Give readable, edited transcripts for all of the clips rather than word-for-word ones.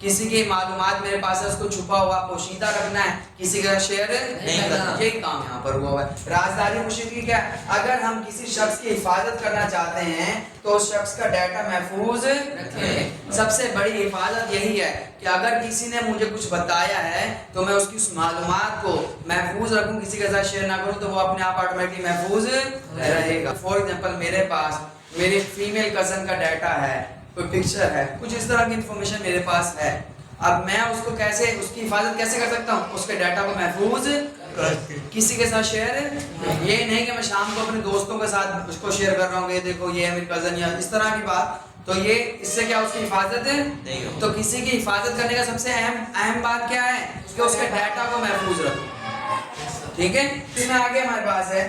کسی کی معلومات میرے پاس ہے اس کو چھپا ہوا پوشیدہ رکھنا ہے, کسی کا شیئر نہیں کرنا, یہی کام یہاں پر ہوا ہے. رازداری پوشیدگی کیا ہے؟ اگر ہم کسی شخص کی حفاظت کرنا چاہتے ہیں تو اس شخص کا ڈیٹا محفوظ رکھیں. سب سے بڑی حفاظت یہی ہے کہ اگر کسی نے مجھے کچھ بتایا ہے تو میں اس کی اس معلومات کو محفوظ رکھوں, کسی کے ساتھ شیئر نہ کروں, تو وہ اپنے آپ آٹومیٹکلی محفوظ رہے گا. فار ایگزامپل میرے پاس میری فیمیل کزن کا ڈیٹا ہے, کوئی پکچر ہے, کچھ اس طرح کی انفارمیشن میرے پاس ہے. اب میں اس کو کیسے, اس کی حفاظت کیسے کر سکتا ہوں؟ اس کے ڈیٹا کو محفوظ کسی کے ساتھ شیئر, یہ نہیں کہ میں شام کو اپنے دوستوں کے ساتھ اس کو شیئر کر رہا ہوں کہ یہ دیکھو یہ ہے میری کزن یا اس طرح کی بات, تو یہ اس سے کیا اس کی حفاظت ہے نہیں. تو کسی کی حفاظت کرنے کا سب سے اہم بات کیا ہے کہ اس کے ڈیٹا کو محفوظ رکھو. ٹھیک ہے, اس میں آگے ہمارے پاس ہے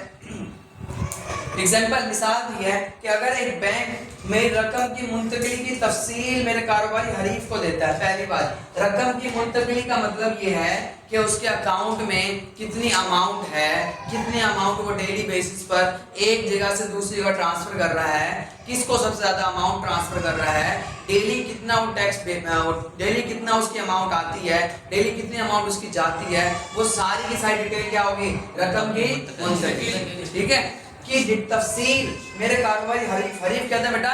ایگزامپل, مثال دی ہے کہ اگر ایک بینک میری رقم کی منتقلی کی تفصیل میرے کاروباری حریف کو دیتا ہے. پہلی بات, رقم کی منتقلی کا مطلب یہ ہے کہ اس کے اکاؤنٹ میں کتنی اماؤنٹ ہے, کتنی اماؤنٹ وہ ڈیلی بیسس پر ایک جگہ سے دوسری جگہ ٹرانسفر کر رہا ہے, کس کو سب سے زیادہ اماؤنٹ ٹرانسفر کر رہا ہے, ڈیلی کتنا وہ ٹیکس, ڈیلی کتنا اس کی اماؤنٹ آتی ہے, ڈیلی کتنی اماؤنٹ اس کی جاتی ہے, وہ ساری کی ساری ڈیٹیل کیا ہوگی؟ رقم کی منتقلی. ٹھیک ہے, کی تفصیل میرے کاروباری حریف. حریف کہتے ہیں بیٹا,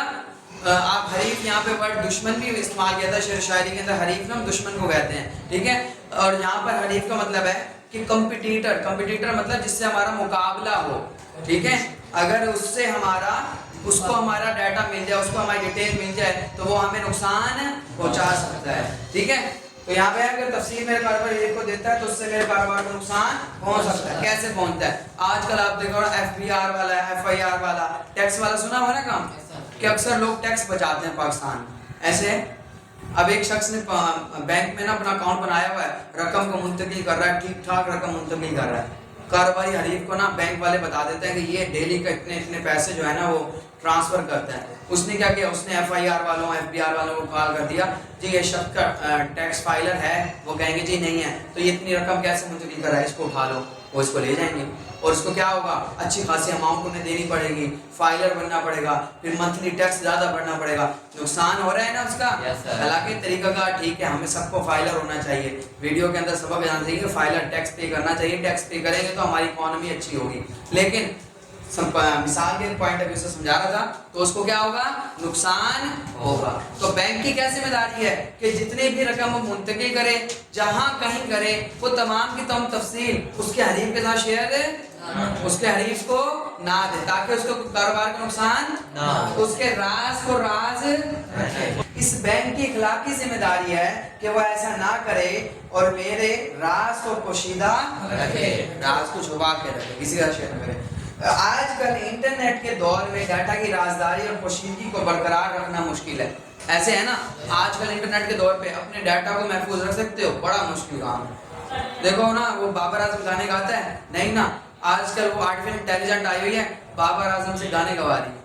آپ حریف یہاں پہ ورڈ دشمن بھی استعمال کیا تھا شعر شاعری کے اندر, حریف نا دشمن کو کہتے ہیں. ٹھیک ہے, اور یہاں پر حریف کا مطلب ہے کہ کمپٹیٹر. کمپٹیٹر مطلب جس سے ہمارا مقابلہ ہو. ٹھیک ہے, اگر اس سے ہمارا, اس کو ہمارا ڈیٹا مل جائے, اس کو ہماری ڈیٹیل مل جائے تو وہ ہمیں نقصان پہنچا سکتا ہے. ٹھیک ہے, تو یہاں پہ اگر تفصیل میرے کاروبار ایک کو دیتا ہے تو اس سے میرے کاروبار کو نقصان پہنچ سکتا ہے. کیسے پہنچتا ہے؟ آج کل آپ دیکھو ایف بی آر والا ہے, ایف آئی آر والا, ٹیکس والا, سنا ہوا نا کام کہ اکثر لوگ ٹیکس بچاتے ہیں پاکستان. ایسے اب ایک شخص نے بینک میں نا اپنا اکاؤنٹ بنایا ہوا ہے, رقم کو منتقل کر رہا ہے, ٹھیک ٹھاک رقم منتقل کر رہا ہے. کاروباری حریف کو نا بینک والے بتا دیتے ہیں کہ یہ ڈیلی کا اتنے پیسے جو ہے نا وہ ٹرانسفر کرتا ہے. اس نے کیا کیا, اس نے ایف آئی آر والوں, ایف بی آر والوں کو کال کر دیا, جی یہ شخص کا ٹیکس فائلر ہے. وہ کہیں گے جی نہیں ہے, تو یہ اتنی رقم کیسے منتقل کر رہا ہے, اس کو اٹھا لو. وہ اس کو لے جائیں گے اور اس کو کیا ہوگا, اچھی خاصی اماؤنٹ انہیں دینی پڑے گی, فائلر بننا پڑے گا, پھر منتھلی ٹیکس زیادہ بھرنا پڑے گا. نقصان ہو رہا ہے نا اس کا. حالانکہ طریقہ کا ٹھیک ہے, ہمیں سب کو فائلر ہونا چاہیے. ویڈیو کے اندر سبق جاننا چاہیے کہ فائلر ٹیکس پے کرنا چاہیے. ٹیکس پے کریں گے تو ہماری اکانومی اچھی ہوگی. لیکن مثال کے پوائنٹ آف ویو سے سمجھا رہا تھا, تو اس کو کیا ہوگا, نقصان ہوگا. تو بینک کی کیا ذمہ داری ہے کہ جتنی بھی رقم وہ منتقل کرے, جہاں کہیں کرے, وہ تمام کی تمام تفصیل اس کے حریف کے ساتھ شیئر دے, اس کے حریف کو نہ دے, تاکہ اس کو کاروبار کا نقصان نہ ہو, اس کے راز کو راز رکھے. اس بینک کی اخلاقی ذمہ داری ہے کہ وہ ایسا نہ کرے اور میرے راز کو پوشیدہ رکھے, راز کو چھپا کے رکھے, کسی کا شیئر نہ کرے. آج کل انٹرنیٹ کے دور میں ڈیٹا کی رازداری اور پوشیدگی کو برقرار رکھنا مشکل ہے. ایسے ہے نا, آج کل انٹرنیٹ کے دور پہ اپنے ڈیٹا کو محفوظ رکھ سکتے ہو, بڑا مشکل کام ہے. دیکھو نا, وہ بابر اعظم گانے گاتا ہے نہیں نا, آج کل وہ آرٹیفیشل انٹیلیجنٹ آئی ہوئی ہے, بابر اعظم سے گانے گوا رہی ہے.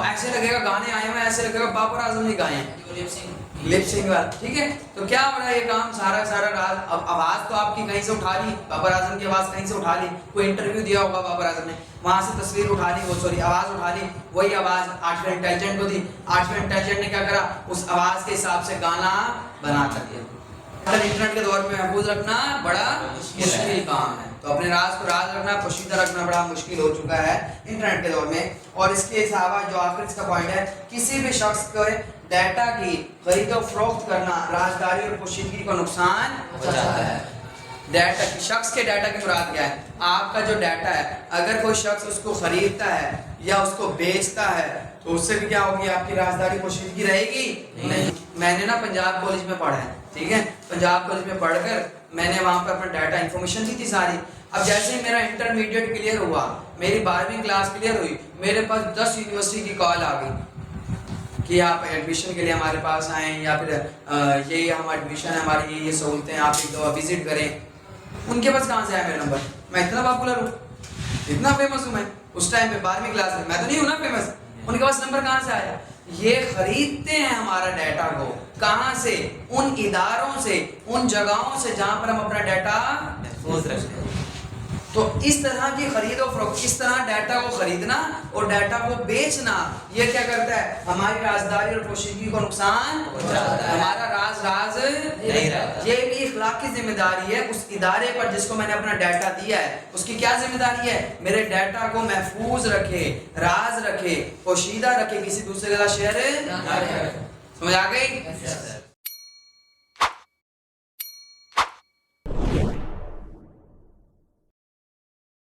ایسے لگے گا گانے آئے ہوئے, ایسے لگے گا بابر اعظم نے گائے ہیں, لپ سنگ والا. ٹھیک ہے, تو کیا ہو رہا ہے, یہ کام سارا راز. اب آواز تو آپ کی کہیں سے اٹھا لی, بابر اعظم کی آواز کہیں سے اٹھا لی, کوئی انٹرویو دیا ہوگا بابر اعظم نے, وہاں سے تصویر اٹھا لی, وہ سوری آواز اٹھا لی, وہی آواز آرٹیفیشل انٹیلیجنٹ کو دی. آرٹیفیشل انٹیلیجنٹ نے کیا کرا, اس آواز کے حساب سے گانا بنا کر دیا. انٹرنیٹ کے دور میں محفوظ رکھنا بڑا مشکل کام ہے. تو اپنے راز کو راز رکھنا, پوشیدہ رکھنا بڑا مشکل ہو چکا ہے انٹرنیٹ کے دور میں. اور اس کے علاوہ جو آخر اس کا پوائنٹ ہے, کسی بھی شخص کو ڈیٹا کی خرید و فروخت کرنا رازداری اور پوشیدگی کو نقصان پہنچاتا ہے. ڈیٹا, شخص کے ڈیٹا کی مراد کیا ہے, آپ کا جو ڈیٹا ہے, اگر کوئی شخص اس کو خریدتا ہے یا اس کو بیچتا ہے تو اس سے بھی کیا ہوگی, آپ کی رازداری پوشیدگی رہے گی نہیں. میں نے نا پنجاب کالج میں پڑھا ہے, ٹھیک ہے, پنجاب کالج میں پڑھ کر میں نے وہاں پر اپنا ڈیٹا انفارمیشن دی تھی ساری. اب جیسے ہی میرا انٹرمیڈیٹ کلیئر ہوا, میری 12ویں کلاس کلیئر ہوئی, میرے پاس 10 یونیورسٹی کی کال آ گئی کہ آپ ایڈمیشن کے لیے ہمارے پاس آئیں, یا پھر یہ ہمارا ایڈمیشن ہے, ہماری یہ سہولتیں, آپ ایک دفعہ وزٹ کریں. ان کے پاس کہاں سے آیا میرا نمبر, میں اتنا پاپولر ہوں, اتنا فیمس ہوں. میں اس ٹائم پہ 12ویں کلاس میں تو نہیں ہوں نا فیمس, ان کے پاس نمبر کہاں سے آیا. یہ خریدتے ہیں ہمارا ڈیٹا کو, کہاں سے, ان اداروں سے, ان جگہوں سے جہاں پر ہم اپنا ڈیٹا محفوظ رکھتے ہیں. تو اس طرح کی خرید و فروخت، اس طرح ڈیٹا کو خریدنا اور ڈیٹا کو بیچنا، یہ کیا کرتا ہے؟ ہماری رازداری اور پوشیدگی کو نقصان پہنچاتا ہے، ہمارا راز نہیں رہتا۔ یہ بھی اخلاقی ذمہ داری ہے اس ادارے پر جس کو میں نے اپنا ڈیٹا دیا ہے، اس کی کیا ذمہ داری ہے؟ میرے ڈیٹا کو محفوظ رکھے، راز رکھے، پوشیدہ رکھے، کسی دوسرے کے ساتھ شیئر نہ کرے۔ سمجھ آ گئی؟